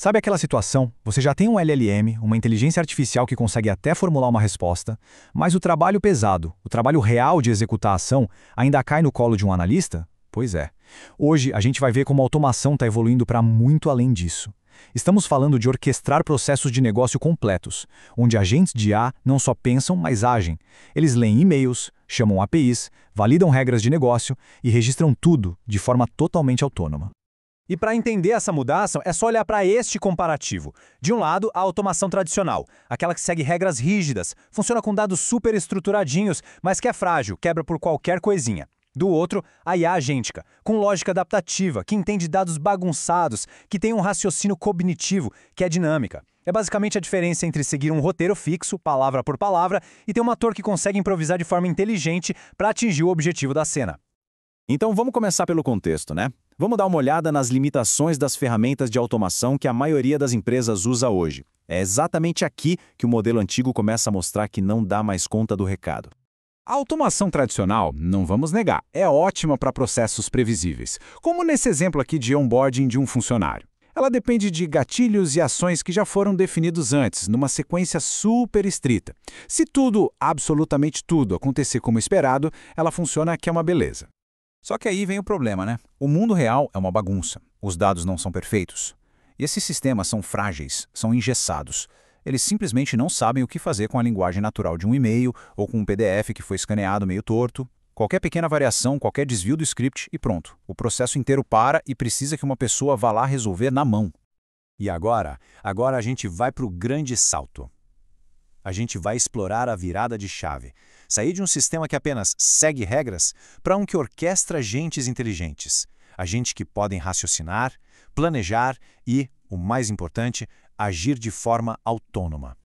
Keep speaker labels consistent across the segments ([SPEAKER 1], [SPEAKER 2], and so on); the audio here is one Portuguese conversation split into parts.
[SPEAKER 1] Sabe aquela situação? Você já tem um LLM, uma inteligência artificial que consegue até formular uma resposta, mas o trabalho pesado, o trabalho real de executar a ação, ainda cai no colo de um analista? Pois é. Hoje a gente vai ver como a automação está evoluindo para muito além disso. Estamos falando de orquestrar processos de negócio completos, onde agentes de IA não só pensam, mas agem. Eles leem e-mails, chamam APIs, validam regras de negócio e registram tudo de forma totalmente autônoma.
[SPEAKER 2] E para entender essa mudança, é só olhar para este comparativo. De um lado, a automação tradicional, aquela que segue regras rígidas, funciona com dados super estruturadinhos, mas que é frágil, quebra por qualquer coisinha. Do outro, a IA agêntica, com lógica adaptativa, que entende dados bagunçados, que tem um raciocínio cognitivo, que é dinâmica. É basicamente a diferença entre seguir um roteiro fixo, palavra por palavra, e ter um ator que consegue improvisar de forma inteligente para atingir o objetivo da cena.
[SPEAKER 3] Então vamos começar pelo contexto, né? Vamos dar uma olhada nas limitações das ferramentas de automação que a maioria das empresas usa hoje. É exatamente aqui que o modelo antigo começa a mostrar que não dá mais conta do recado.
[SPEAKER 4] A automação tradicional, não vamos negar, é ótima para processos previsíveis, como nesse exemplo aqui de onboarding de um funcionário. Ela depende de gatilhos e ações que já foram definidos antes, numa sequência super estrita. Se tudo, absolutamente tudo, acontecer como esperado, ela funciona que é uma beleza. Só que aí vem o problema, né? O mundo real é uma bagunça. Os dados não são perfeitos. E esses sistemas são frágeis, são engessados. Eles simplesmente não sabem o que fazer com a linguagem natural de um e-mail ou com um PDF que foi escaneado meio torto. Qualquer pequena variação, qualquer desvio do script e pronto. O processo inteiro para e precisa que uma pessoa vá lá resolver na mão.
[SPEAKER 2] E agora a gente vai para o grande salto. A gente vai explorar a virada de chave. Sair de um sistema que apenas segue regras para um que orquestra agentes inteligentes. Agentes que podem raciocinar, planejar e, o mais importante, agir de forma autônoma.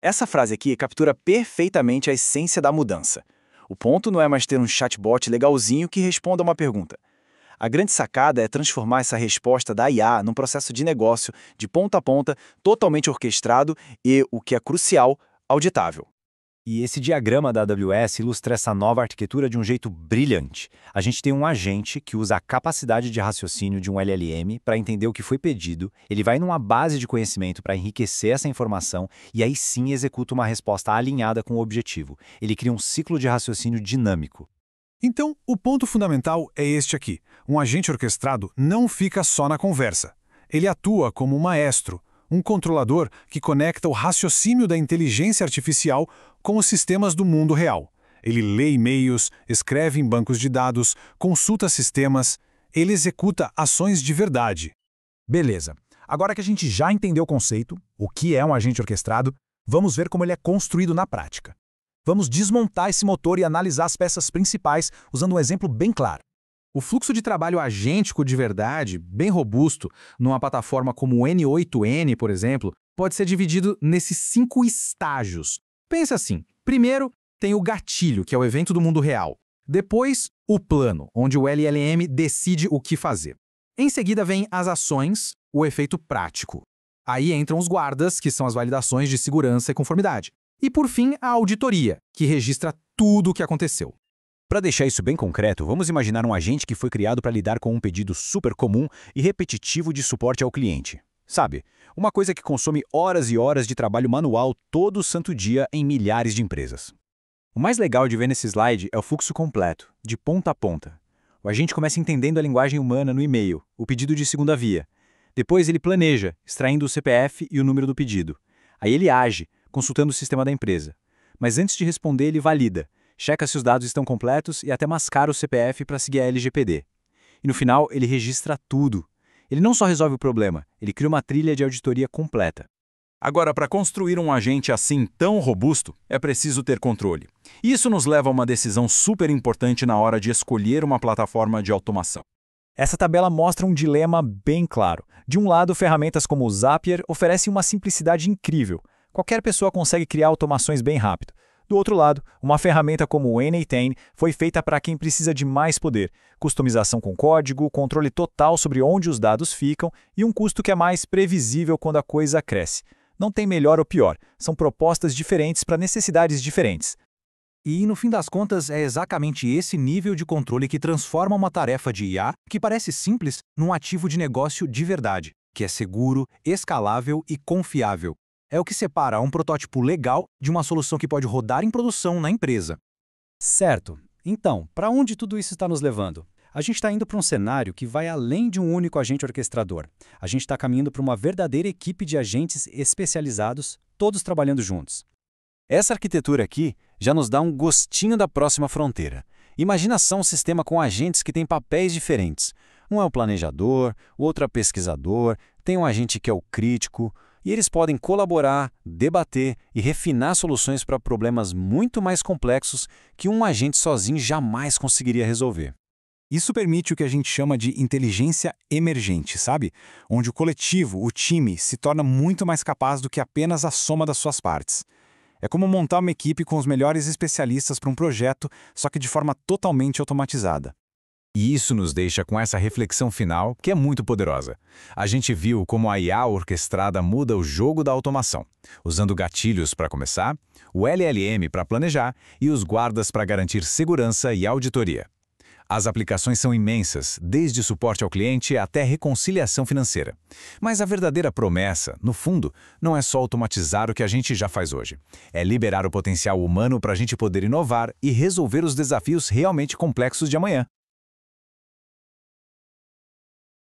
[SPEAKER 5] Essa frase aqui captura perfeitamente a essência da mudança. O ponto não é mais ter um chatbot legalzinho que responda a uma pergunta. A grande sacada é transformar essa resposta da IA num processo de negócio, de ponta a ponta, totalmente orquestrado e, o que é crucial, auditável.
[SPEAKER 2] E esse diagrama da AWS ilustra essa nova arquitetura de um jeito brilhante. A gente tem um agente que usa a capacidade de raciocínio de um LLM para entender o que foi pedido, ele vai numa base de conhecimento para enriquecer essa informação e aí sim executa uma resposta alinhada com o objetivo. Ele cria um ciclo de raciocínio dinâmico.
[SPEAKER 1] Então, o ponto fundamental é este aqui. Um agente orquestrado não fica só na conversa. Ele atua como um maestro, um controlador que conecta o raciocínio da inteligência artificial com os sistemas do mundo real. Ele lê e-mails, escreve em bancos de dados, consulta sistemas, ele executa ações de verdade.
[SPEAKER 4] Beleza. Agora que a gente já entendeu o conceito, o que é um agente orquestrado, vamos ver como ele é construído na prática. Vamos desmontar esse motor e analisar as peças principais usando um exemplo bem claro. O fluxo de trabalho agêntico de verdade, bem robusto, numa plataforma como o N8N, por exemplo, pode ser dividido nesses 5 estágios. Pensa assim, primeiro tem o gatilho, que é o evento do mundo real. Depois, o plano, onde o LLM decide o que fazer. Em seguida vem as ações, o efeito prático. Aí entram os guardas, que são as validações de segurança e conformidade. E por fim, a auditoria, que registra tudo o que aconteceu.
[SPEAKER 3] Para deixar isso bem concreto, vamos imaginar um agente que foi criado para lidar com um pedido super comum e repetitivo de suporte ao cliente. Sabe, uma coisa que consome horas e horas de trabalho manual todo santo dia em milhares de empresas.
[SPEAKER 2] O mais legal de ver nesse slide é o fluxo completo, de ponta a ponta. O agente começa entendendo a linguagem humana no e-mail, o pedido de segunda via. Depois ele planeja, extraindo o CPF e o número do pedido. Aí ele age, consultando o sistema da empresa. Mas antes de responder, ele valida, checa se os dados estão completos e até mascara o CPF para seguir a LGPD. E no final, ele registra tudo. Ele não só resolve o problema, ele cria uma trilha de auditoria completa.
[SPEAKER 4] Agora, para construir um agente assim tão robusto, é preciso ter controle. Isso nos leva a uma decisão super importante na hora de escolher uma plataforma de automação.
[SPEAKER 2] Essa tabela mostra um dilema bem claro. De um lado, ferramentas como o Zapier oferecem uma simplicidade incrível. Qualquer pessoa consegue criar automações bem rápido. Do outro lado, uma ferramenta como o N8N foi feita para quem precisa de mais poder, customização com código, controle total sobre onde os dados ficam e um custo que é mais previsível quando a coisa cresce. Não tem melhor ou pior, são propostas diferentes para necessidades diferentes.
[SPEAKER 6] E, no fim das contas, é exatamente esse nível de controle que transforma uma tarefa de IA, que parece simples, num ativo de negócio de verdade, que é seguro, escalável e confiável. É o que separa um protótipo legal de uma solução que pode rodar em produção na empresa.
[SPEAKER 2] Certo. Então, para onde tudo isso está nos levando? A gente está indo para um cenário que vai além de um único agente orquestrador. A gente está caminhando para uma verdadeira equipe de agentes especializados, todos trabalhando juntos.
[SPEAKER 3] Essa arquitetura aqui já nos dá um gostinho da próxima fronteira. Imagina só um sistema com agentes que têm papéis diferentes. Um é o planejador, o outro é o pesquisador, tem um agente que é o crítico, e eles podem colaborar, debater e refinar soluções para problemas muito mais complexos que um agente sozinho jamais conseguiria resolver.
[SPEAKER 1] Isso permite o que a gente chama de inteligência emergente, sabe? Onde o coletivo, o time, se torna muito mais capaz do que apenas a soma das suas partes. É como montar uma equipe com os melhores especialistas para um projeto, só que de forma totalmente automatizada.
[SPEAKER 4] E isso nos deixa com essa reflexão final, que é muito poderosa. A gente viu como a IA orquestrada muda o jogo da automação, usando gatilhos para começar, o LLM para planejar e os guardas para garantir segurança e auditoria. As aplicações são imensas, desde suporte ao cliente até reconciliação financeira. Mas a verdadeira promessa, no fundo, não é só automatizar o que a gente já faz hoje. É liberar o potencial humano para a gente poder inovar e resolver os desafios realmente complexos de amanhã.